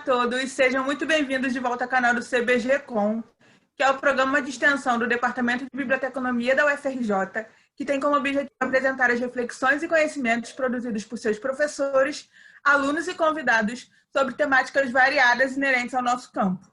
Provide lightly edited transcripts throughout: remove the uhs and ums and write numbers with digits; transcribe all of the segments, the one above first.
todos, sejam muito bem-vindos de volta ao canal do CBG Com, que é o programa de extensão do Departamento de Biblioteconomia da UFRJ, que tem como objetivo apresentar as reflexões e conhecimentos produzidos por seus professores, alunos e convidados sobre temáticas variadas inerentes ao nosso campo.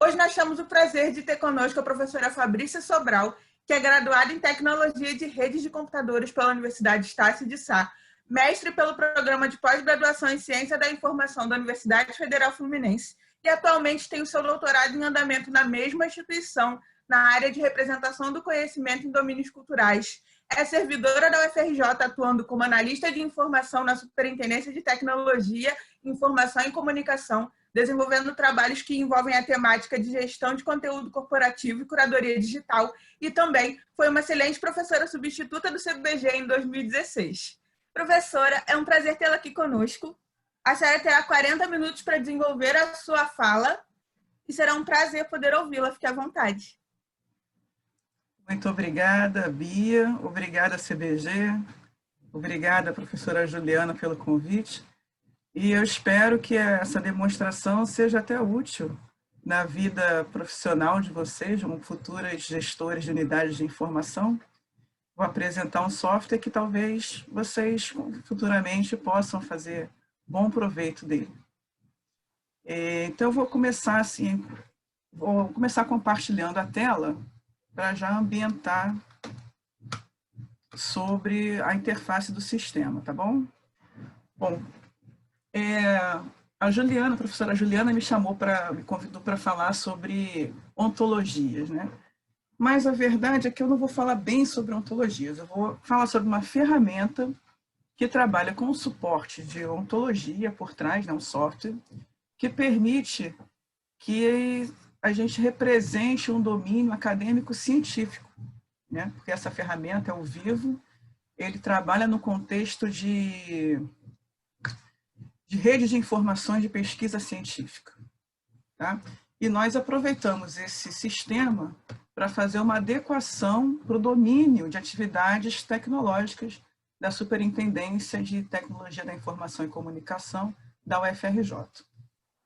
Hoje nós temos o prazer de ter conosco a professora Fabrícia Sobral, que é graduada em Tecnologia de Redes de Computadores pela Universidade Estácio de Sá, mestre pelo Programa de Pós-Graduação em Ciência da Informação da Universidade Federal Fluminense e atualmente tem o seu doutorado em andamento na mesma instituição, na área de representação do conhecimento em domínios culturais. É servidora da UFRJ, atuando como analista de informação na Superintendência de Tecnologia, Informação e Comunicação, desenvolvendo trabalhos que envolvem a temática de gestão de conteúdo corporativo e curadoria digital, e também foi uma excelente professora substituta do CBG em 2016. Professora, é um prazer tê-la aqui conosco. A senhora terá 40 minutos para desenvolver a sua fala e será um prazer poder ouvi-la. Fique à vontade. Muito obrigada, Bia. Obrigada, CBG. Obrigada, professora Juliana, pelo convite. E eu espero que essa demonstração seja até útil na vida profissional de vocês, como futuras gestores de unidades de informação. Vou apresentar um software que talvez vocês futuramente possam fazer bom proveito dele. Então, eu vou começar compartilhando a tela para já ambientar sobre a interface do sistema, tá bom? Bom, a professora Juliana me convidou para falar sobre ontologias, né? Mas a verdade é que eu não vou falar bem sobre ontologias, eu vou falar sobre uma ferramenta que trabalha com o suporte de ontologia por trás, né, um software, que permite que a gente represente um domínio acadêmico-científico, né? Porque essa ferramenta é ao vivo, ele trabalha no contexto de rede de informações de pesquisa científica, tá? E nós aproveitamos esse sistema para fazer uma adequação para o domínio de atividades tecnológicas da Superintendência de Tecnologia da Informação e Comunicação da UFRJ.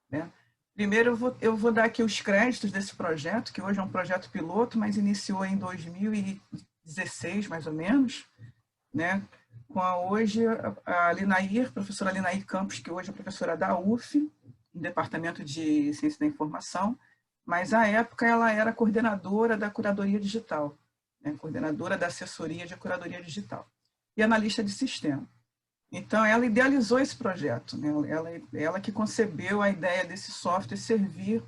Né? Primeiro, eu vou dar aqui os créditos desse projeto, que hoje é um projeto piloto, mas iniciou em 2016, mais ou menos, né? Com a Linair, professora Linair Campos, que hoje é professora da UF, no Departamento de Ciência da Informação, mas, à época, ela era coordenadora da curadoria digital, né? Coordenadora da assessoria de curadoria digital e analista de sistema. Então, ela idealizou esse projeto, né? Ela que concebeu a ideia desse software servir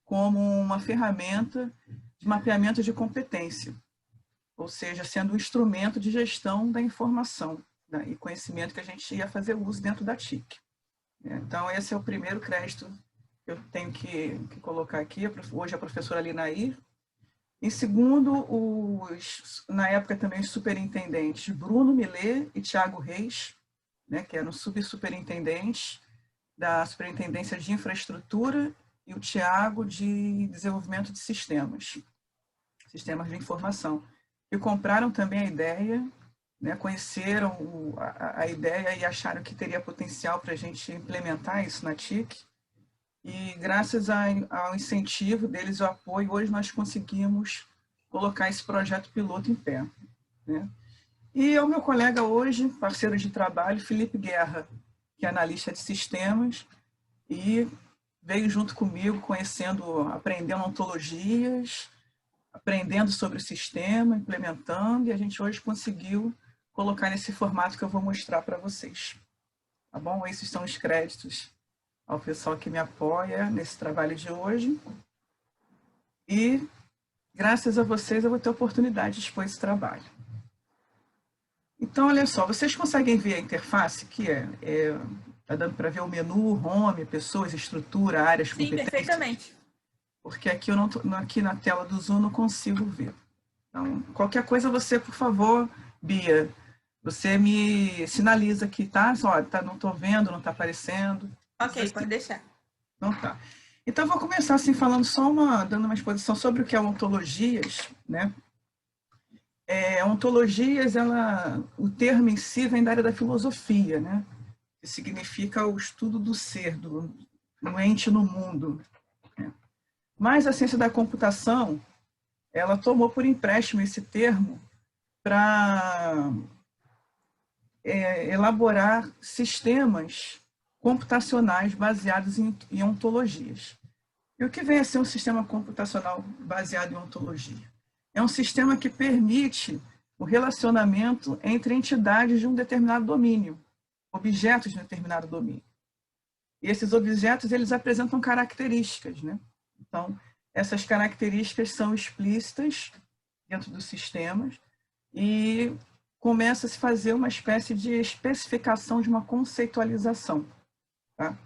como uma ferramenta de mapeamento de competência, ou seja, sendo um instrumento de gestão da informação, né? E conhecimento que a gente ia fazer uso dentro da TIC. Então, esse é o primeiro crédito que eu tenho que colocar aqui, hoje a professora Linair. Em segundo, na época também os superintendentes Bruno Millet e Tiago Reis, né, que eram subsuperintendentes da Superintendência de Infraestrutura, e o Tiago de Desenvolvimento de Sistemas de Informação. E compraram também a ideia, né, conheceram a ideia e acharam que teria potencial para a gente implementar isso na TIC. E graças ao incentivo deles, o apoio, hoje nós conseguimos colocar esse projeto piloto em pé, né? E ao meu colega hoje, parceiro de trabalho, Felipe Guerra, que é analista de sistemas, e veio junto comigo aprendendo ontologias, aprendendo sobre o sistema, implementando, e a gente hoje conseguiu colocar nesse formato que eu vou mostrar para vocês. Tá bom? Esses são os créditos ao pessoal que me apoia nesse trabalho de hoje. E, graças a vocês, eu vou ter a oportunidade de expor esse trabalho. Então, olha só, vocês conseguem ver a interface, que está dando para ver o menu, home, pessoas, estrutura, áreas, competências? Sim, perfeitamente. Porque aqui, aqui na tela do Zoom não consigo ver. Então, qualquer coisa você, por favor, Bia, você me sinaliza aqui, tá? Olha, não estou vendo, não está aparecendo. Ok, pode deixar. Então tá. Então eu vou começar assim falando dando uma exposição sobre o que é ontologias, né? Ontologias, o termo em si vem da área da filosofia, né? Que significa o estudo do ser, um ente no mundo. Mas a ciência da computação, ela tomou por empréstimo esse termo para elaborar sistemas computacionais baseados em ontologias. E o que vem a ser um sistema computacional baseado em ontologia? É um sistema que permite o relacionamento entre entidades de um determinado domínio, objetos de um determinado domínio. E esses objetos, eles apresentam características, né? Então, essas características são explícitas dentro dos sistemas e começa a se fazer uma espécie de especificação de uma conceitualização. Tá?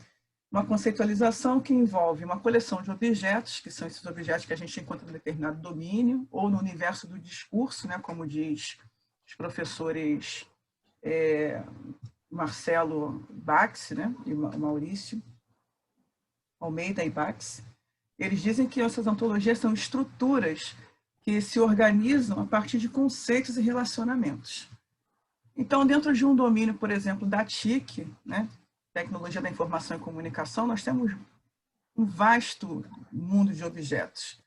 Uma conceitualização que envolve uma coleção de objetos, que são esses objetos que a gente encontra em determinado domínio, ou no universo do discurso, né, como diz os professores Marcelo Bax, né, e Maurício Almeida e Bax. Eles dizem que essas ontologias são estruturas que se organizam a partir de conceitos e relacionamentos. Então, dentro de um domínio, por exemplo, da TIC, né, Tecnologia da Informação e Comunicação, nós temos um vasto mundo de objetos.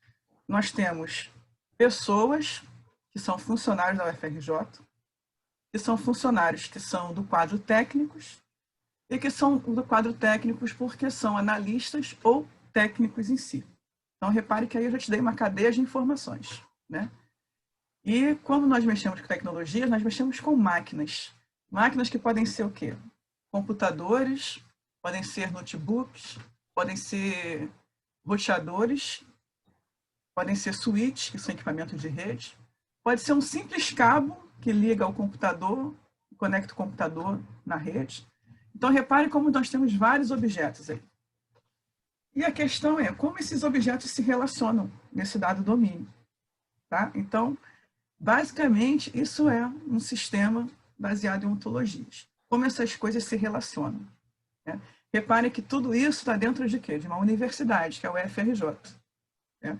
Nós temos pessoas que são funcionários da UFRJ, que são funcionários que são do quadro técnicos e que são do quadro técnicos porque são analistas ou técnicos em si. Então, repare que aí eu já te dei uma cadeia de informações, né? E quando nós mexemos com tecnologias, nós mexemos com máquinas. Máquinas que podem ser o quê? Computadores, podem ser notebooks, podem ser roteadores, podem ser switches, que são equipamentos de rede, pode ser um simples cabo que liga ao computador, conecta o computador na rede. Então, repare como nós temos vários objetos aí. E a questão é como esses objetos se relacionam nesse dado domínio. Tá? Então, basicamente, isso é um sistema baseado em ontologias. Como essas coisas se relacionam. Né? Repare que tudo isso está dentro de quê? De uma universidade, que é a UFRJ. Né?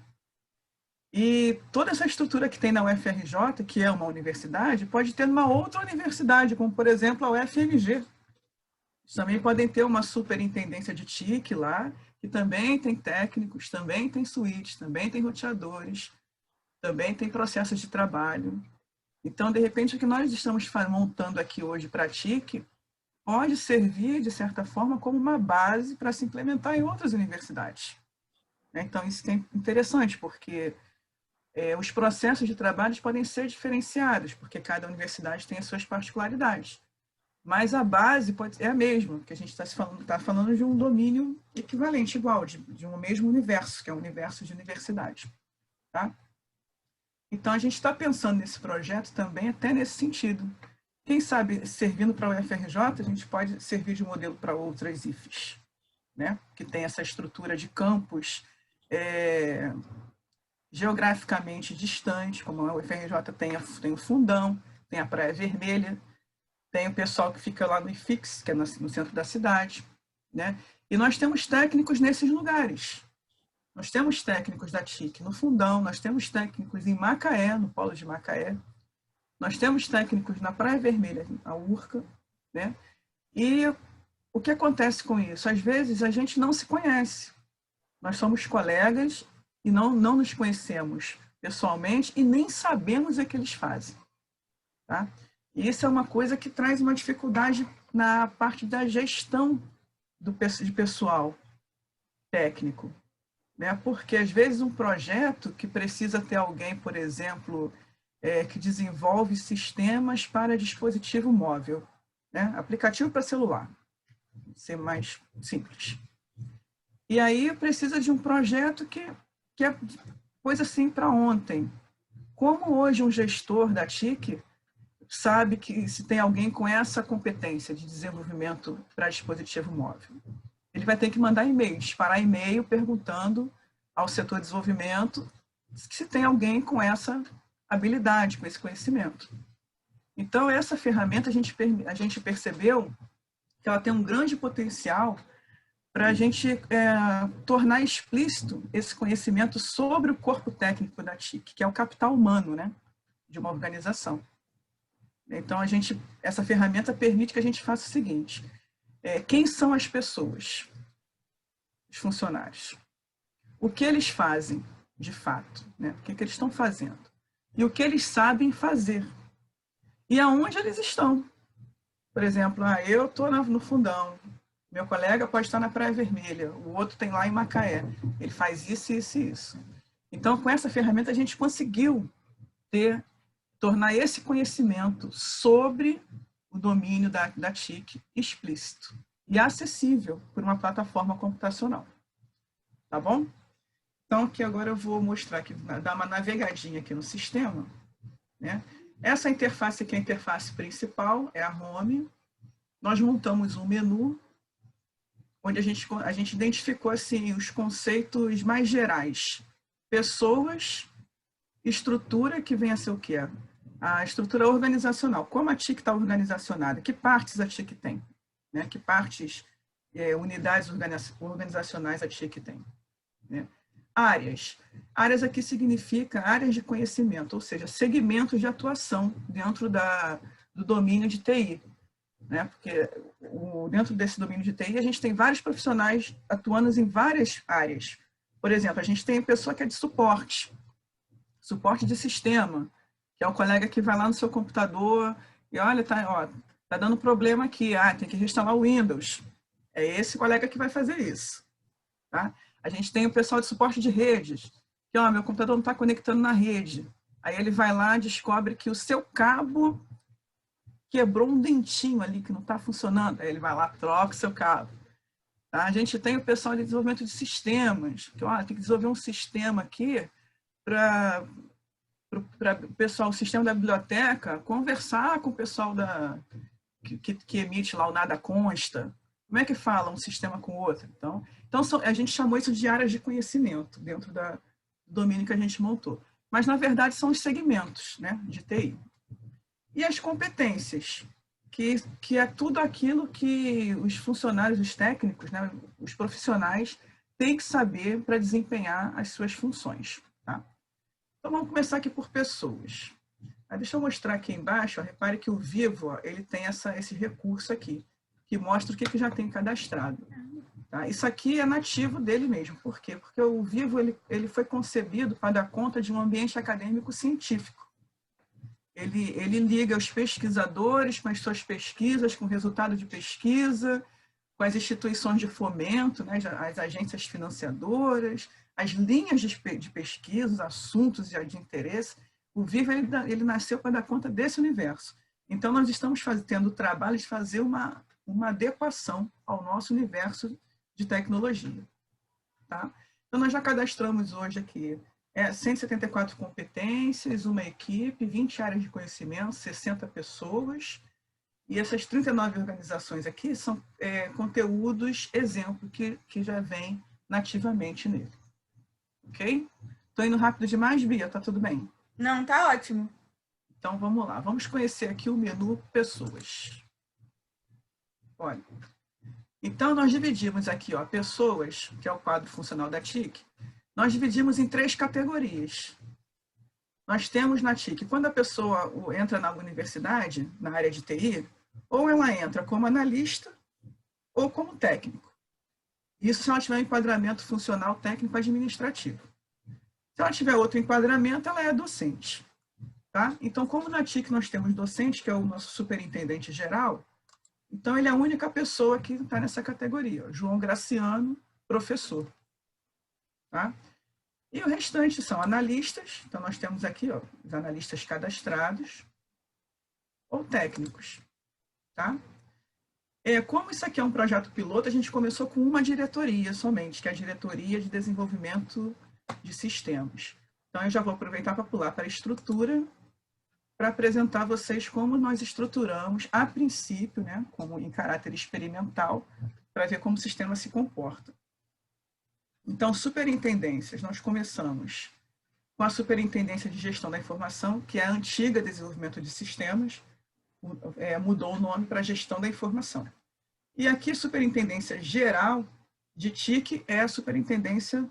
E toda essa estrutura que tem na UFRJ, que é uma universidade, pode ter numa outra universidade, como, por exemplo, a UFMG. Também podem ter uma superintendência de TIC lá, que também tem técnicos, também tem suítes, também tem roteadores, também tem processos de trabalho. Então, de repente, o que nós estamos montando aqui hoje para a TIC pode servir, de certa forma, como uma base para se implementar em outras universidades. Então, isso é interessante, porque os processos de trabalho podem ser diferenciados, porque cada universidade tem as suas particularidades. Mas a base é a mesma, que a gente está falando de um domínio equivalente, igual, de um mesmo universo, que é o universo de universidade. Tá? Então, a gente está pensando nesse projeto também até nesse sentido. Quem sabe, servindo para a UFRJ, a gente pode servir de modelo para outras IFES, né? Que tem essa estrutura de campus geograficamente distante, como a UFRJ tem o Fundão, tem a Praia Vermelha, tem o pessoal que fica lá no IFIX, que é no centro da cidade, né? E nós temos técnicos nesses lugares. Nós temos técnicos da TIC no Fundão, nós temos técnicos em Macaé, no polo de Macaé, nós temos técnicos na Praia Vermelha, na URCA, né? E o que acontece com isso? Às vezes a gente não se conhece. Nós somos colegas e não nos conhecemos pessoalmente e nem sabemos o que eles fazem. Tá? E isso é uma coisa que traz uma dificuldade na parte da gestão de pessoal técnico. Né? Porque, às vezes, um projeto que precisa ter alguém, por exemplo, que desenvolve sistemas para dispositivo móvel, né? Aplicativo para celular, ser mais simples. E aí precisa de um projeto que é coisa assim para ontem. Como hoje um gestor da TIC sabe que se tem alguém com essa competência de desenvolvimento para dispositivo móvel? Ele vai ter que mandar e-mail, disparar e-mail perguntando ao setor de desenvolvimento se tem alguém com essa habilidade, com esse conhecimento. Então, essa ferramenta, a gente percebeu que ela tem um grande potencial para a gente tornar explícito esse conhecimento sobre o corpo técnico da TIC, que é o capital humano, né, de uma organização. Então, essa ferramenta permite que a gente faça o seguinte: quem são as pessoas? os funcionários. O que eles fazem, de fato, né? O que eles estão fazendo. E o que eles sabem fazer. E aonde eles estão. Por exemplo, eu estou no Fundão, meu colega pode estar na Praia Vermelha, o outro tem lá em Macaé. Ele faz isso, isso e isso. Então, com essa ferramenta, a gente conseguiu tornar esse conhecimento sobre o domínio da TIC explícito e acessível por uma plataforma computacional. Tá bom? Então, aqui agora eu vou mostrar aqui, dar uma navegadinha aqui no sistema, né? Essa interface aqui é a interface principal, é a Home. Nós montamos um menu, onde a gente identificou assim, os conceitos mais gerais. Pessoas, estrutura, que vem a ser o quê? A estrutura organizacional. Como a TIC está organizacionada? Que partes a TIC tem? Né? Que partes, unidades organizacionais a TIC tem? Né? Áreas. Áreas aqui significa áreas de conhecimento, ou seja, segmentos de atuação dentro do domínio de TI. Né? Porque dentro desse domínio de TI, a gente tem vários profissionais atuando em várias áreas. Por exemplo, a gente tem a pessoa que é de suporte de sistema, que é o colega que vai lá no seu computador e olha, tá dando problema aqui, tem que reinstalar o Windows. É esse colega que vai fazer isso. Tá? A gente tem o pessoal de suporte de redes, que meu computador não está conectando na rede. Aí ele vai lá e descobre que o seu cabo quebrou um dentinho ali que não está funcionando. Aí ele vai lá, troca o seu cabo. Tá? A gente tem o pessoal de desenvolvimento de sistemas, que tem que desenvolver um sistema aqui para o pessoal, o sistema da biblioteca, conversar com o pessoal que emite lá o nada consta. Como é que fala um sistema com o outro? Então a gente chamou isso de áreas de conhecimento dentro do domínio que a gente montou. Mas, na verdade, são os segmentos, né, de TI. E as competências, que é tudo aquilo que os funcionários, os técnicos, né, os profissionais, têm que saber para desempenhar as suas funções. Tá? Então, vamos começar aqui por pessoas. Deixa eu mostrar aqui embaixo, repare que o Vivo ele tem esse recurso aqui, que mostra o que já tem cadastrado. Tá? Isso aqui é nativo dele mesmo. Por quê? Porque o Vivo ele foi concebido para dar conta de um ambiente acadêmico científico. Ele liga os pesquisadores com as suas pesquisas, com o resultado de pesquisa, com as instituições de fomento, né, as agências financiadoras, as linhas de pesquisa, os assuntos de interesse. O Vivo ele nasceu para dar conta desse universo. Então, nós estamos tendo o trabalho de fazer uma adequação ao nosso universo de tecnologia. Tá? Então, nós já cadastramos hoje aqui 174 competências, uma equipe, 20 áreas de conhecimento, 60 pessoas. E essas 39 organizações aqui são conteúdos, exemplo, que já vem nativamente nele. Ok? Estou indo rápido demais, Bia? Tá tudo bem? Não, tá ótimo. Então, vamos lá. Vamos conhecer aqui o menu Pessoas. Olha. Então, nós dividimos aqui, pessoas, que é o quadro funcional da TIC, nós dividimos em 3 categorias. Nós temos na TIC, quando a pessoa entra na universidade, na área de TI, ou ela entra como analista ou como técnico. Isso se ela tiver um enquadramento funcional técnico administrativo. Se ela tiver outro enquadramento, ela é docente. Tá? Então, como na TIC nós temos docente, que é o nosso superintendente geral, então ele é a única pessoa que está nessa categoria. João Graciano, professor. Tá? E o restante são analistas. Então, nós temos aqui os analistas cadastrados ou técnicos. Tá? Como isso aqui é um projeto piloto, a gente começou com uma diretoria somente, que é a Diretoria de Desenvolvimento de Sistemas. Então, eu já vou aproveitar para pular para a estrutura, para apresentar a vocês como nós estruturamos, a princípio, né, como em caráter experimental, para ver como o sistema se comporta. Então, superintendências, nós começamos com a Superintendência de Gestão da Informação, que é a antiga Desenvolvimento de Sistemas, mudou o nome para Gestão da Informação. E aqui, Superintendência Geral de TIC é a superintendência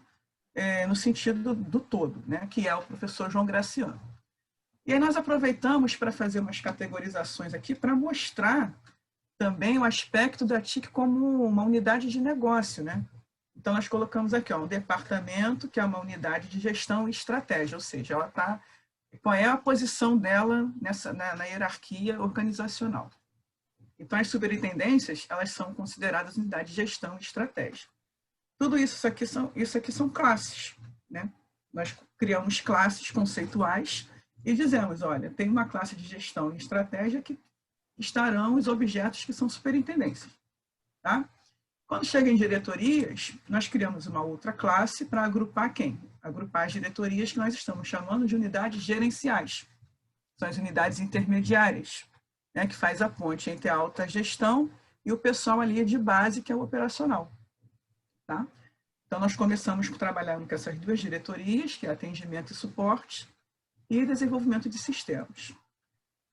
no sentido do todo, né, que é o professor João Graciano. E aí nós aproveitamos para fazer umas categorizações aqui para mostrar também o aspecto da TIC como uma unidade de negócio, né? Então, nós colocamos aqui um departamento, que é uma unidade de gestão e estratégia, ou seja, ela está... Qual é a posição dela na hierarquia organizacional? Então, as superintendências, elas são consideradas unidades de gestão e estratégia. Tudo isso aqui são classes, né? Nós criamos classes conceituais e dizemos, olha, tem uma classe de gestão e estratégia que estarão os objetos que são superintendências, tá? Quando chega em diretorias, nós criamos uma outra classe para agrupar quem? Agrupar as diretorias que nós estamos chamando de unidades gerenciais. São as unidades intermediárias, né, que faz a ponte entre a alta gestão e o pessoal ali de base, que é o operacional. Tá? Então, nós começamos trabalhando com essas duas diretorias, que é atendimento e suporte, e desenvolvimento de sistemas.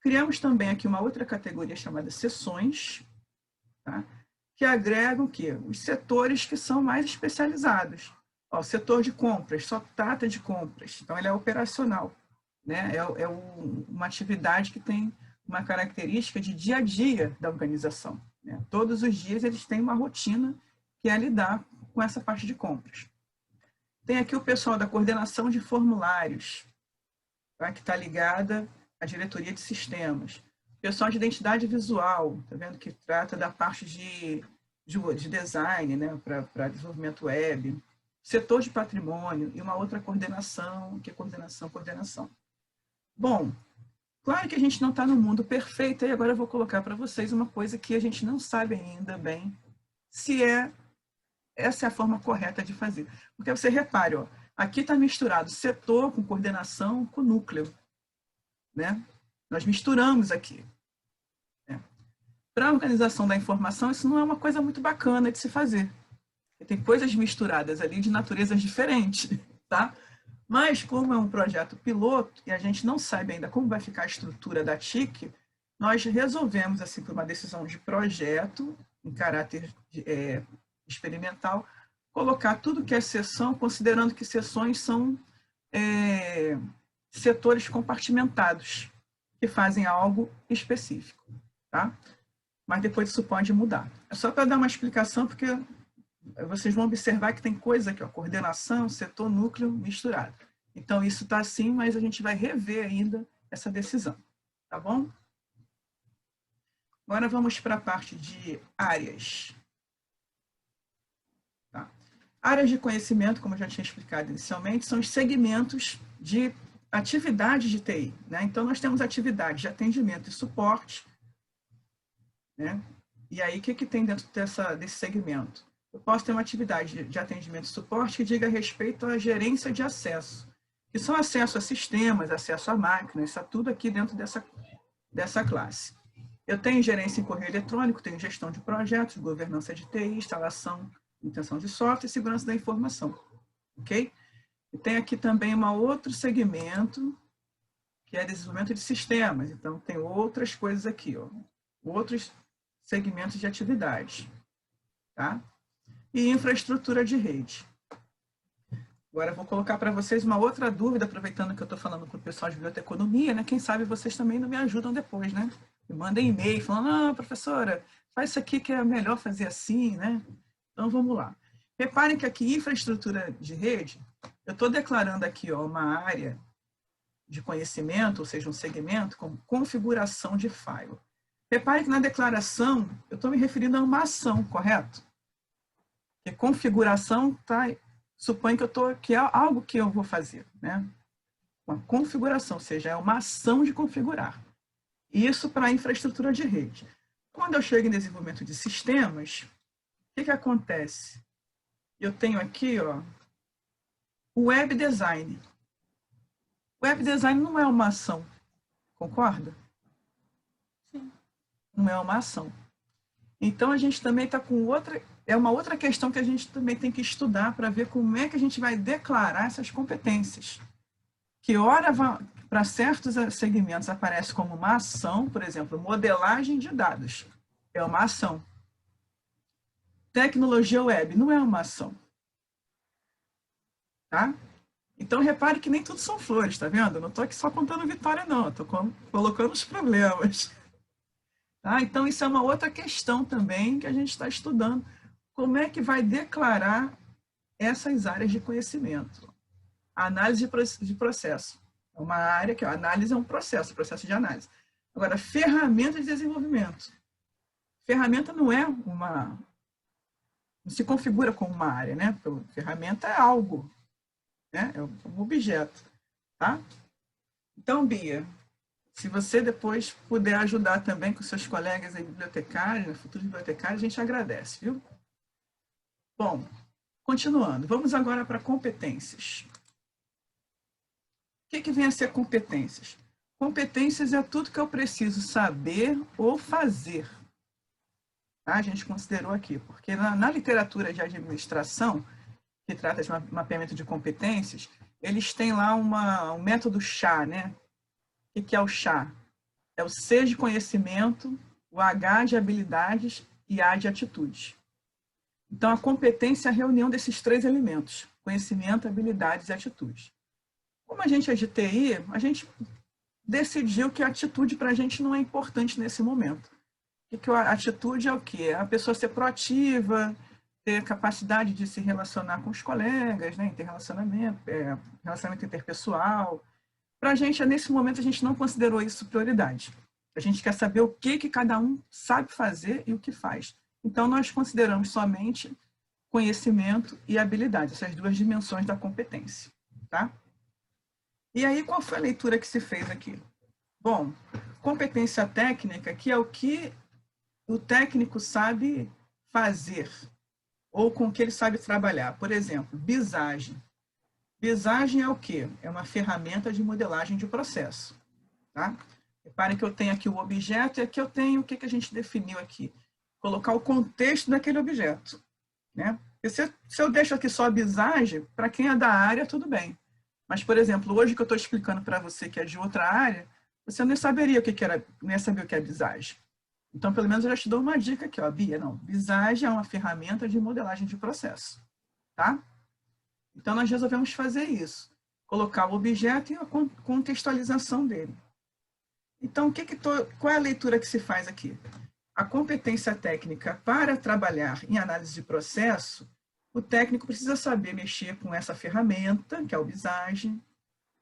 Criamos também aqui uma outra categoria chamada seções, tá? Que agregam o quê? Os setores que são mais especializados. Ó, o setor de compras só trata de compras, então ele é operacional, né? É uma atividade que tem uma característica de dia a dia da organização, né? Todos os dias eles têm uma rotina que é lidar com essa parte de compras. Tem aqui o pessoal da coordenação de formulários, tá? Que está ligada à diretoria de sistemas. Pessoal de identidade visual, tá vendo? Que trata da parte de design, né? Para desenvolvimento web. Setor de patrimônio e uma outra coordenação, que é coordenação. Bom, claro que a gente não está no mundo perfeito, e agora eu vou colocar para vocês uma coisa que a gente não sabe ainda bem se essa é a forma correta de fazer. Porque você repare, ó, aqui está misturado setor com coordenação com núcleo, né? Nós misturamos aqui. Né? Para a organização da informação, isso não é uma coisa muito bacana de se fazer. Tem coisas misturadas ali de naturezas diferentes, tá? Mas, como é um projeto piloto e a gente não sabe ainda como vai ficar a estrutura da TIC, nós resolvemos, assim, por uma decisão de projeto, em caráter experimental, colocar tudo que é seção, considerando que seções são setores compartimentados, que fazem algo específico, tá? Mas depois isso pode mudar. É só para dar uma explicação, porque vocês vão observar que tem coisa aqui, ó, coordenação, setor, núcleo, misturado. Então, isso está assim, mas a gente vai rever ainda essa decisão, tá bom? Agora vamos para a parte de áreas. Tá? Áreas de conhecimento, como eu já tinha explicado inicialmente, são os segmentos de atividades de TI. Né? Então, nós temos atividades de atendimento e suporte. Né? E aí, o que tem dentro desse segmento? Eu posso ter uma atividade de atendimento e suporte que diga respeito à gerência de acesso, que são acesso a sistemas, acesso a máquinas, está tudo aqui dentro dessa classe. Eu tenho gerência em correio eletrônico, tenho gestão de projetos, governança de TI, instalação, manutenção de software e segurança da informação. Ok? E tem aqui também um outro segmento, que é desenvolvimento de sistemas. Então, tem outras coisas aqui, ó, outros segmentos de atividade. Tá? E infraestrutura de rede. Agora eu vou colocar para vocês uma outra dúvida, aproveitando que eu estou falando com o pessoal de biblioteconomia, né? Quem sabe vocês também não me ajudam depois, né? Me mandem e-mail falando, professora, faz isso aqui que é melhor fazer assim, né? Então vamos lá. Reparem que aqui, infraestrutura de rede, eu estou declarando aqui, ó, uma área de conhecimento, ou seja, um segmento, como configuração de file. Reparem que na declaração, eu estou me referindo a uma ação, correto? Porque configuração supõe que é algo que eu vou fazer, né? Uma configuração, ou seja, é uma ação de configurar. Isso para a infraestrutura de rede. Quando eu chego em desenvolvimento de sistemas, o que acontece? Eu tenho aqui, ó, o web design. O web design não é uma ação, concorda? Sim. Não é uma ação. Então, a gente também está com uma outra questão que a gente também tem que estudar para ver como é que a gente vai declarar essas competências. Que ora, para certos segmentos, aparece como uma ação, por exemplo, modelagem de dados. É uma ação. Tecnologia web não é uma ação. Tá? Então, repare que nem tudo são flores, tá vendo? Eu não estou aqui só contando vitória, não. Estou colocando os problemas. Tá? Então, isso é uma outra questão também que a gente está estudando. Como é que vai declarar essas áreas de conhecimento. A análise de processo é uma área que a análise é um processo de análise. Agora, ferramenta de desenvolvimento. Ferramenta não é uma... não se configura como uma área, né? Ferramenta é algo, né? É um objeto, tá? Então, Bia, se você depois puder ajudar também com seus colegas aí, bibliotecários, futuros bibliotecários, a gente agradece, viu? Bom, continuando, vamos agora para competências. O que vem a ser competências? Competências é tudo que eu preciso saber ou fazer. Tá? A gente considerou aqui, porque na literatura de administração, que trata de mapeamento de competências, eles têm lá um método chá, né? O que é o chá? É o C de conhecimento, o H de habilidades e A de atitudes. Então, a competência é a reunião desses três elementos: conhecimento, habilidades e atitudes. Como a gente é de TI, a gente decidiu que a atitude para a gente não é importante nesse momento. Que a atitude é o quê? A pessoa ser proativa, ter capacidade de se relacionar com os colegas, né? Interrelacionamento, relacionamento interpessoal. Para a gente, nesse momento, a gente não considerou isso prioridade. A gente quer saber o que cada um sabe fazer e o que faz. Então, nós consideramos somente conhecimento e habilidade, essas duas dimensões da competência. Tá? E aí, qual foi a leitura que se fez aqui? Bom, competência técnica, que é o que o técnico sabe fazer, ou com o que ele sabe trabalhar. Por exemplo, bisagem. Bisagem é o quê? É uma ferramenta de modelagem de processo. Tá? Reparem que eu tenho aqui o objeto e aqui eu tenho o que a gente definiu aqui. Colocar o contexto daquele objeto. Né? Se eu deixo aqui só a bisagem, para quem é da área, tudo bem. Mas, por exemplo, hoje que eu estou explicando para você que é de outra área, você não saberia o que era, não ia saber o que é bisagem. Então, pelo menos eu já te dou uma dica aqui, ó, Bia. Não, bisagem é uma ferramenta de modelagem de processo. Tá? Então, nós resolvemos fazer isso. Colocar o objeto e a contextualização dele. Então, qual é a leitura que se faz aqui? A competência técnica para trabalhar em análise de processo, o técnico precisa saber mexer com essa ferramenta, que é o bisagem.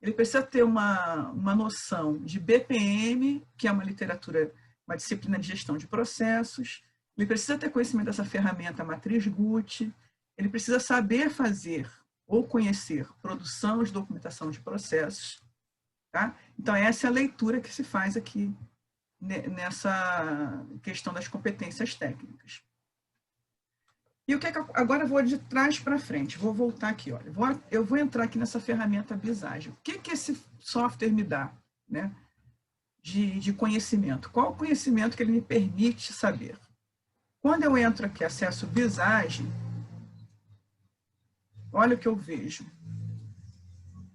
Ele precisa ter uma noção de BPM, que é uma literatura, uma disciplina de gestão de processos. Ele precisa ter conhecimento dessa ferramenta matriz Gucci. Ele precisa saber fazer ou conhecer produção de documentação de processos. Tá? Então, essa é a leitura que se faz aqui nessa questão das competências técnicas. E o que agora eu vou de trás para frente, vou voltar aqui, olha, eu vou entrar aqui nessa ferramenta bisagem. O que esse software me dá, né, de conhecimento? Qual o conhecimento que ele me permite saber? Quando eu entro aqui, acesso bisagem, olha o que eu vejo.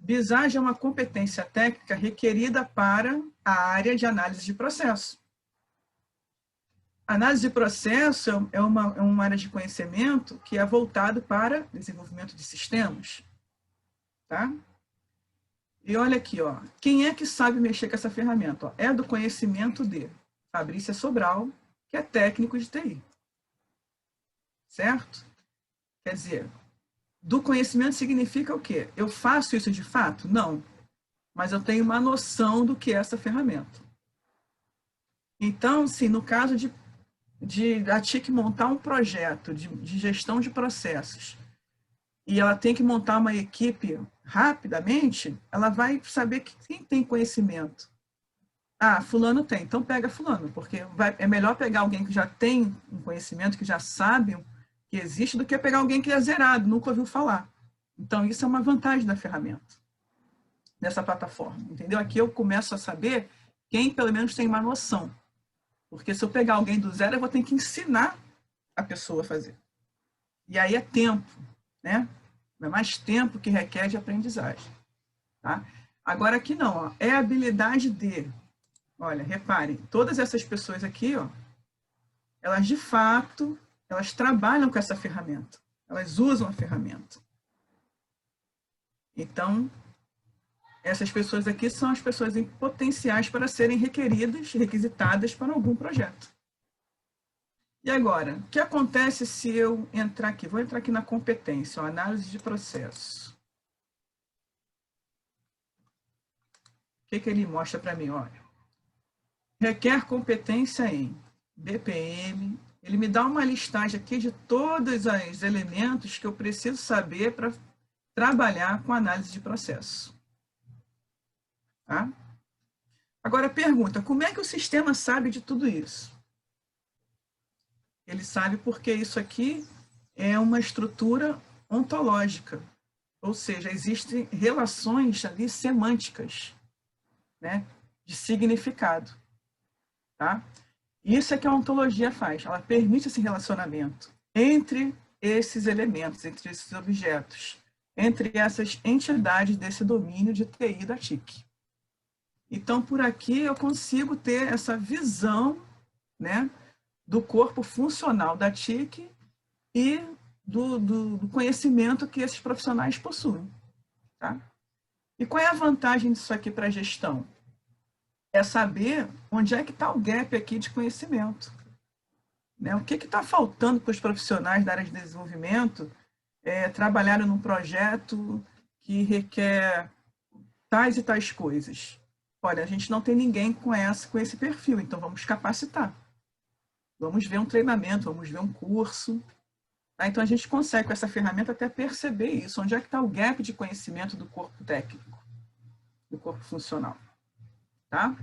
Bisagem é uma competência técnica requerida para a área de análise de processo. Análise de processo é uma área de conhecimento que é voltado para desenvolvimento de sistemas. Tá? E olha aqui, ó, quem é que sabe mexer com essa ferramenta? Ó, é do conhecimento de Fabrícia Sobral, que é técnico de TI. Certo? Quer dizer, do conhecimento significa o quê? Eu faço isso de fato? Não. Mas eu tenho uma noção do que é essa ferramenta. Então, sim, no caso de a TIC montar um projeto de gestão de processos e ela tem que montar uma equipe rapidamente, ela vai saber quem tem conhecimento. Ah, fulano tem, então pega fulano, porque é melhor pegar alguém que já tem um conhecimento, que já sabe que existe, do que pegar alguém que é zerado, nunca ouviu falar. Então, isso é uma vantagem da ferramenta, dessa plataforma, entendeu? Aqui eu começo a saber quem, pelo menos, tem uma noção. Porque se eu pegar alguém do zero, eu vou ter que ensinar a pessoa a fazer. E aí é tempo, né? É mais tempo que requer de aprendizagem. Tá? Agora aqui não, ó, é habilidade de... Olha, reparem, todas essas pessoas aqui, ó, elas de fato, elas trabalham com essa ferramenta. Elas usam a ferramenta. Então, essas pessoas aqui são as pessoas em potenciais para serem requeridas, requisitadas para algum projeto. E agora, o que acontece se eu entrar aqui? Vou entrar aqui na competência, ó, análise de processo. O que ele mostra para mim? Olha, requer competência em BPM. Ele me dá uma listagem aqui de todos os elementos que eu preciso saber para trabalhar com análise de processo. Tá? Agora, pergunta, como é que o sistema sabe de tudo isso? Ele sabe porque isso aqui é uma estrutura ontológica, ou seja, existem relações ali semânticas, né, de significado. Tá? Isso é que a ontologia faz, ela permite esse relacionamento entre esses elementos, entre esses objetos, entre essas entidades desse domínio de TI da TIC. Então, por aqui eu consigo ter essa visão, né, do corpo funcional da TIC e do conhecimento que esses profissionais possuem. Tá? E qual é a vantagem disso aqui para a gestão? É saber onde é que está o gap aqui de conhecimento. Né? O que está faltando para os profissionais da área de desenvolvimento trabalharem num projeto que requer tais e tais coisas. Olha, a gente não tem ninguém com esse perfil, então vamos capacitar. Vamos ver um treinamento, vamos ver um curso. Tá? Então, a gente consegue, com essa ferramenta, até perceber isso. Onde é que está o gap de conhecimento do corpo técnico, do corpo funcional. Tá?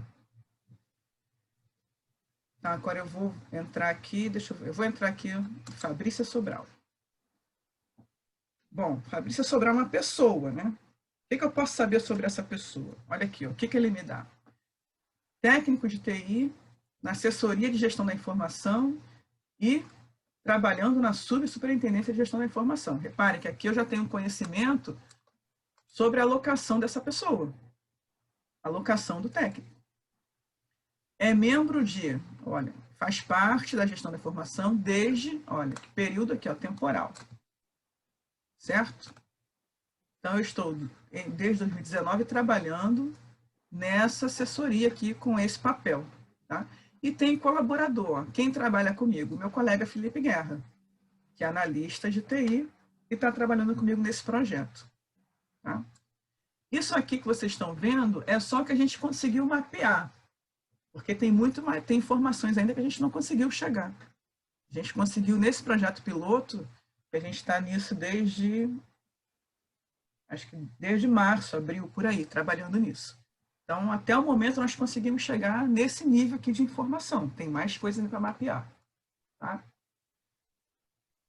Então, agora eu vou entrar aqui, eu vou entrar aqui, Fabrícia Sobral. Bom, Fabrícia Sobral é uma pessoa, né? O que eu posso saber sobre essa pessoa? Olha aqui, ó, o que ele me dá? Técnico de TI, na assessoria de gestão da informação e trabalhando na subsuperintendência de gestão da informação. Reparem que aqui eu já tenho conhecimento sobre a alocação dessa pessoa, a alocação do técnico. É membro de, olha, faz parte da gestão da informação desde, olha, que período aqui, ó, temporal. Certo? Então, eu estou, desde 2019, trabalhando nessa assessoria aqui com esse papel. Tá? E tem colaborador. Quem trabalha comigo? Meu colega Felipe Guerra, que é analista de TI e está trabalhando comigo nesse projeto. Tá? Isso aqui que vocês estão vendo é só que a gente conseguiu mapear, porque tem muito mais, tem informações ainda que a gente não conseguiu chegar. A gente conseguiu nesse projeto piloto, que a gente está nisso desde, acho que desde março, abril, por aí, trabalhando nisso. Então, até o momento, nós conseguimos chegar nesse nível aqui de informação. Tem mais coisa para mapear. Tá?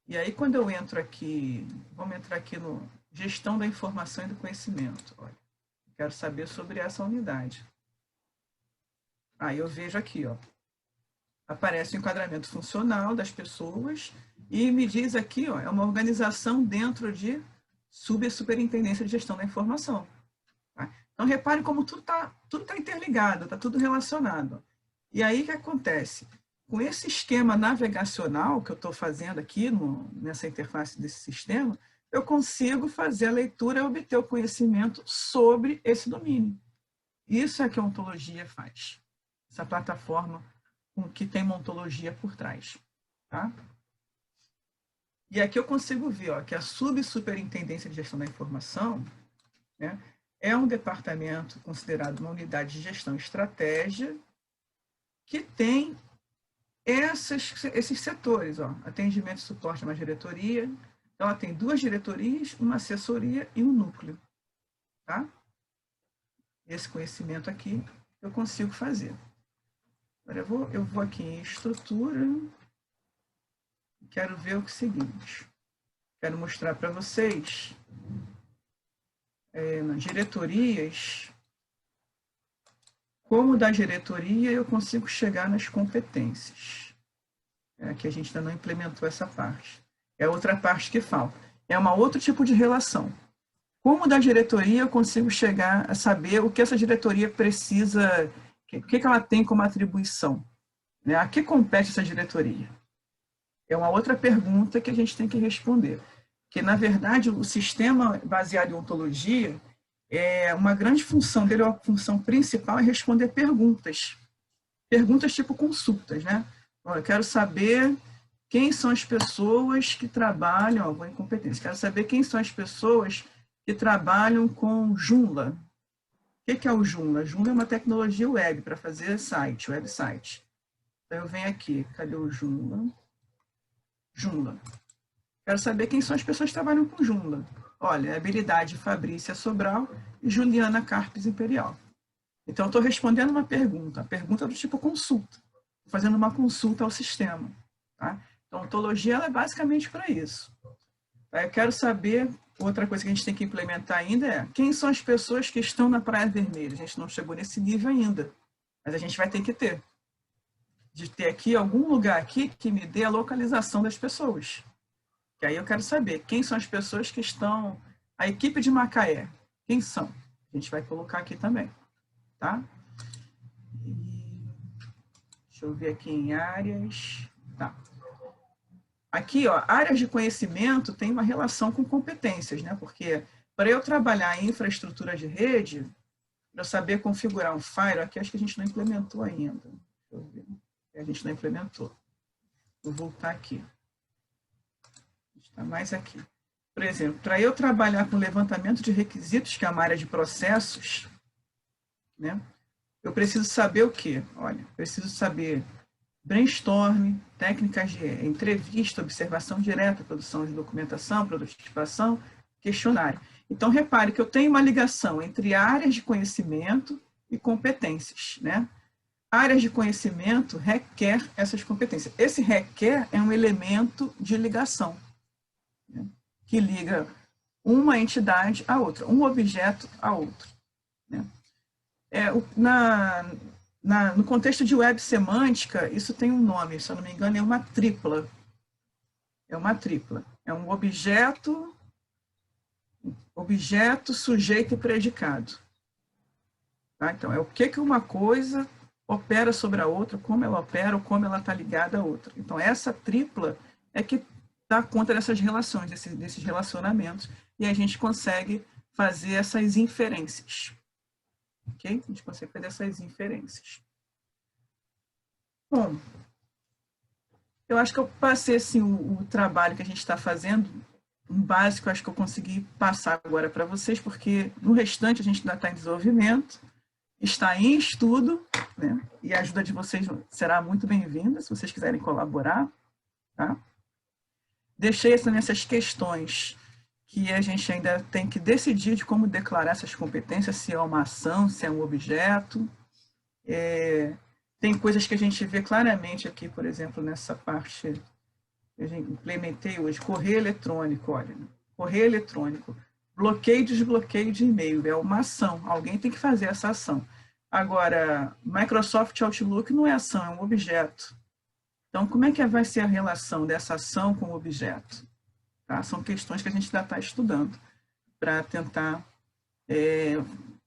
E aí, quando eu entro aqui, vamos entrar aqui no gestão da informação e do conhecimento. Olha, quero saber sobre essa unidade. Aí eu vejo aqui, ó, aparece o enquadramento funcional das pessoas e me diz aqui, ó, é uma organização dentro de subsuperintendência de gestão da informação. Tá? Então, repare como tudo tá interligado, está tudo relacionado. E aí, o que acontece? Com esse esquema navegacional que eu estou fazendo aqui, nessa interface desse sistema, eu consigo fazer a leitura e obter o conhecimento sobre esse domínio. Isso é que a ontologia faz. Essa plataforma que tem uma ontologia por trás. Tá? E aqui eu consigo ver, ó, que a subsuperintendência de gestão da informação, né, é um departamento considerado uma unidade de gestão e estratégia que tem esses setores, ó, atendimento e suporte a uma diretoria. Então, ela tem 2 diretorias, uma assessoria e um núcleo. Tá? Esse conhecimento aqui eu consigo fazer. Agora eu vou aqui em estrutura. Quero ver o seguinte. Quero mostrar para vocês nas diretorias, como da diretoria eu consigo chegar nas competências. Aqui a gente ainda não implementou essa parte. É outra parte que falta. É um outro tipo de relação. Como da diretoria eu consigo chegar a saber o que essa diretoria precisa, o que ela tem como atribuição? Né? A que compete essa diretoria? É uma outra pergunta que a gente tem que responder. Que, na verdade, o sistema baseado em ontologia, uma grande função dele, a função principal é responder perguntas. Perguntas tipo consultas, né? Eu quero saber quem são as pessoas que trabalham, vou em competência, quero saber quem são as pessoas que trabalham com Joomla. O que é o Joomla? Joomla é uma tecnologia web para fazer site, website. Então eu venho aqui, cadê o Joomla? Joomla. Quero saber quem são as pessoas que trabalham com Joomla. Olha, habilidade Fabrícia Sobral e Juliana Carpes Imperial. Então, eu estou respondendo uma pergunta, a pergunta do tipo consulta, fazendo uma consulta ao sistema. Tá? Então, a ontologia ela é basicamente para isso. Eu quero saber, outra coisa que a gente tem que implementar ainda é quem são as pessoas que estão na Praia Vermelha. A gente não chegou nesse nível ainda, mas a gente vai ter que ter. De ter aqui algum lugar aqui que me dê a localização das pessoas. Que aí eu quero saber quem são as pessoas que estão... A equipe de Macaé, quem são? A gente vai colocar aqui também. Tá? Deixa eu ver aqui em áreas. Tá. Aqui, ó, áreas de conhecimento tem uma relação com competências, né? Porque para eu trabalhar em infraestrutura de rede, para eu saber configurar um Firewall, aqui acho que a gente não implementou ainda. Deixa eu ver. A gente não implementou. Vou voltar aqui. Está mais aqui. Por exemplo, para eu trabalhar com levantamento de requisitos, que é uma área de processos, né? Eu preciso saber o quê? Olha, preciso saber brainstorm, técnicas de entrevista, observação direta, produção de documentação, prototipação, questionário. Então, repare que eu tenho uma ligação entre áreas de conhecimento e competências, né? Áreas de conhecimento requer essas competências. Esse requer é um elemento de ligação, né? Que liga uma entidade a outra, um objeto a outro, né? No contexto de web semântica, isso tem um nome, se eu não me engano, é uma tripla. É uma tripla. É um objeto, sujeito e predicado. Tá? Então, é o que uma coisa opera sobre a outra, como ela opera, ou como ela está ligada a outra. Então, essa tripla é que dá conta dessas relações, desses relacionamentos, e a gente consegue fazer essas inferências. Ok? A gente consegue fazer essas inferências. Bom, eu acho que eu passei assim, o trabalho que a gente está fazendo, um básico, acho que eu consegui passar agora para vocês, porque no restante a gente ainda está em desenvolvimento, está em estudo, né? E a ajuda de vocês será muito bem-vinda, se vocês quiserem colaborar. Tá? Deixei também essas questões que a gente ainda tem que decidir de como declarar essas competências, se é uma ação, se é um objeto. Tem coisas que a gente vê claramente aqui, por exemplo, nessa parte que eu implementei hoje, correio eletrônico, olha, correio eletrônico, bloqueio e desbloqueio de e-mail, é uma ação, alguém tem que fazer essa ação. Agora, Microsoft Outlook não é ação, é um objeto. Então, como é que vai ser a relação dessa ação com o objeto? Tá? São questões que a gente ainda está estudando para tentar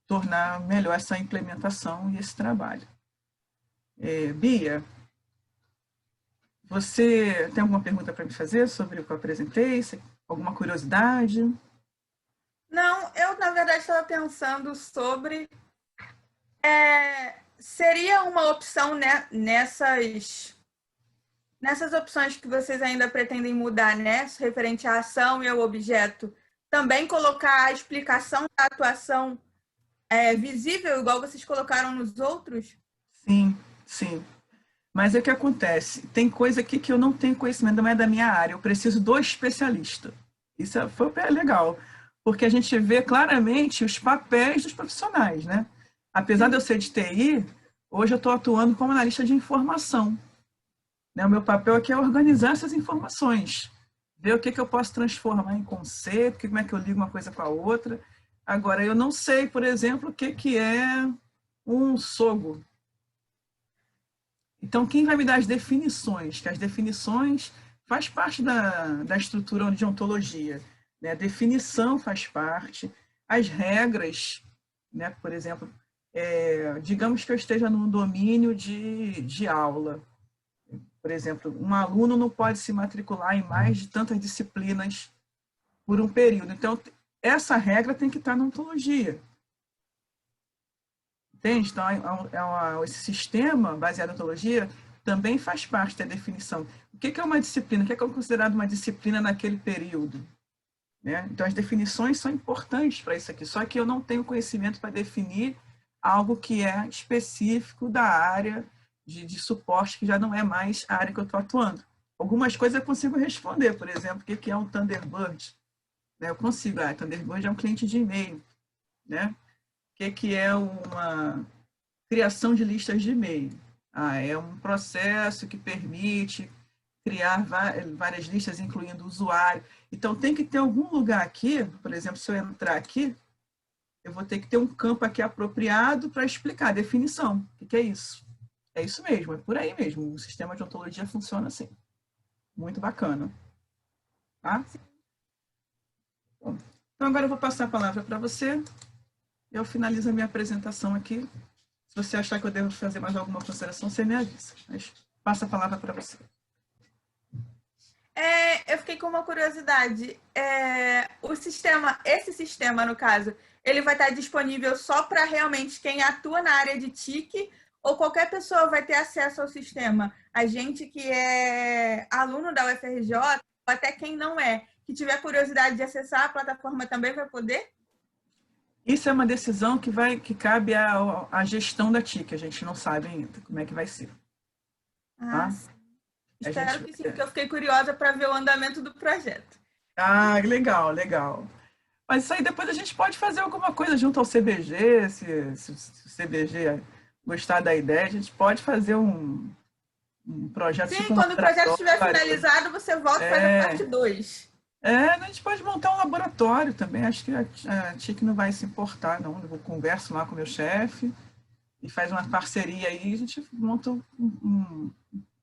tornar melhor essa implementação e esse trabalho. Bia, você tem alguma pergunta para me fazer sobre o que eu apresentei? Alguma curiosidade? Não, eu na verdade estava pensando sobre... seria uma opção, né, nessas opções que vocês ainda pretendem mudar, né, referente à ação e ao objeto, também colocar a explicação da atuação visível, igual vocês colocaram nos outros? Sim, sim. Mas o que acontece? Tem coisa aqui que eu não tenho conhecimento, não é da minha área, eu preciso do especialista. Isso foi legal, porque a gente vê claramente os papéis dos profissionais, né? Apesar de eu ser de TI, hoje eu estou atuando como analista de informação. O meu papel aqui é organizar essas informações, ver o que eu posso transformar em conceito, como é que eu ligo uma coisa com a outra. Agora, eu não sei, por exemplo, o que é um SOGO. Então, quem vai me dar as definições? Que as definições faz parte da estrutura de ontologia, né? A definição faz parte, as regras, né? Por exemplo, digamos que eu esteja num domínio de aula. Por exemplo, um aluno não pode se matricular em mais de tantas disciplinas por um período. Então, essa regra tem que estar na ontologia. Entende? Então, esse sistema baseado em ontologia também faz parte da definição. O que é uma disciplina? O que é considerado uma disciplina naquele período? Né? Então, as definições são importantes para isso aqui, só que eu não tenho conhecimento para definir algo que é específico da área de suporte, que já não é mais a área que eu estou atuando. Algumas coisas eu consigo responder, por exemplo, o que é um Thunderbird? Eu consigo, Thunderbird é um cliente de e-mail. Né? O que é uma criação de listas de e-mail? É um processo que permite criar várias listas, incluindo o usuário. Então, tem que ter algum lugar aqui, por exemplo, se eu entrar aqui, eu vou ter que ter um campo aqui apropriado para explicar a definição. O que é isso? É isso mesmo, é por aí mesmo. O sistema de ontologia funciona assim. Muito bacana. Tá? Bom, então, agora eu vou passar a palavra para você. Eu finalizo a minha apresentação aqui. Se você achar que eu devo fazer mais alguma consideração, você me avisa. Mas passa a palavra para você. Eu fiquei com uma curiosidade. Esse sistema, no caso, ele vai estar disponível só para realmente quem atua na área de TIC, ou qualquer pessoa vai ter acesso ao sistema? A gente que é aluno da UFRJ, ou até quem não é, que tiver curiosidade de acessar a plataforma também vai poder? Isso é uma decisão que cabe à gestão da TIC. A gente não sabe ainda como é que vai ser. Tá? Espero que sim, porque eu fiquei curiosa para ver o andamento do projeto. Legal, legal. Mas isso aí depois a gente pode fazer alguma coisa junto ao CBG, se o CBG gostar da ideia, a gente pode fazer um projeto. Sim, quando o projeto estiver finalizado, você volta e faz a parte 2. A gente pode montar um laboratório também, acho que a TIC não vai se importar, não. Eu converso lá com o meu chefe e faz uma parceria aí, a gente monta um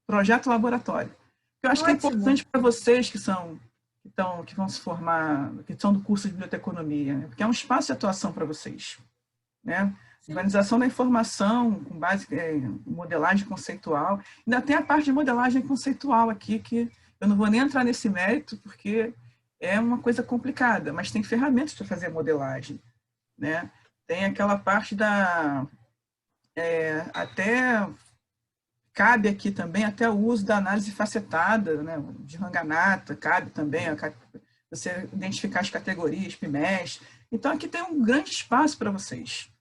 projeto laboratório. Eu acho que é importante para vocês que vão se formar, que são do curso de biblioteconomia, né? Porque é um espaço de atuação para vocês. Né? Organização da informação, com base em modelagem conceitual. Ainda tem a parte de modelagem conceitual aqui, que eu não vou nem entrar nesse mérito, porque é uma coisa complicada, mas tem ferramentas para fazer modelagem. Né? Tem aquela parte até cabe aqui também até o uso da análise facetada, né, de Ranganatha, cabe também você identificar as categorias, PIMES. Então, aqui tem um grande espaço para vocês.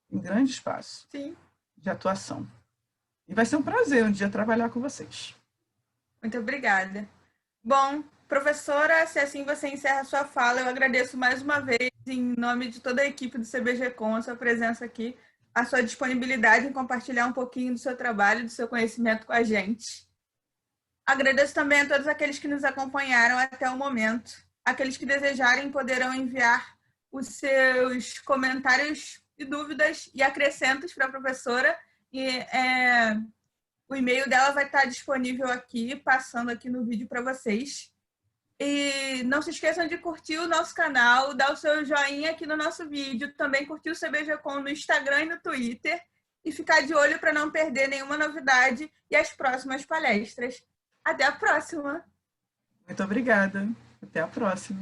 Um grande espaço. Sim. De atuação. E vai ser um prazer um dia trabalhar com vocês. Muito obrigada. Bom, professora, se assim você encerra a sua fala, eu agradeço mais uma vez, em nome de toda a equipe do CBGcom, a sua presença aqui, a sua disponibilidade em compartilhar um pouquinho do seu trabalho, do seu conhecimento com a gente. Agradeço também a todos aqueles que nos acompanharam até o momento. Aqueles que desejarem poderão enviar os seus comentários e dúvidas e acrescentos para a professora. O e-mail dela vai estar disponível aqui, passando aqui no vídeo para vocês. E não se esqueçam de curtir o nosso canal, dar o seu joinha aqui no nosso vídeo, também curtir o CBGcom no Instagram e no Twitter, e ficar de olho para não perder nenhuma novidade e as próximas palestras. Até a próxima! Muito obrigada. Até a próxima.